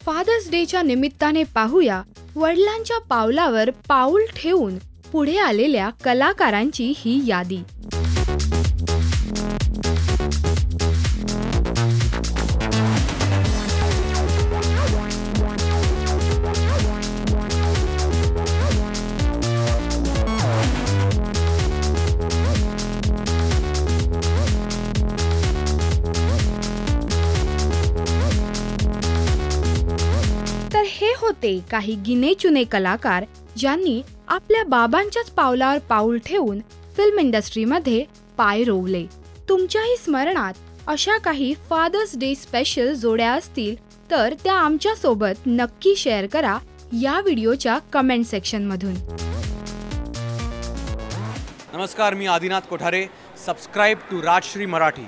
Fathers डेच्या निमित्ताने पाहूया वडिलांच्या पावलावर पाऊल ठेवून पुढे आलेल्या कलाकारांची ही यादी। तर हे होते काही गिनेचुने कलाकार ज्यांनी आपल्या बाबांच्याच पावलावर पाऊल ठेवून फिल्म इंडस्ट्रीमध्ये पाय रोवले। तुमच्याही स्मरणात अशा काही फादर्स डे स्पेशल जोड्या असतील तर त्या आमच्या सोबत नक्की शेअर करा या व्हिडिओच्या कमेंट सेक्शन मधून। नमस्कार, मी आदिनाथ कोठारे। Subscribe to Rajshri Marathi.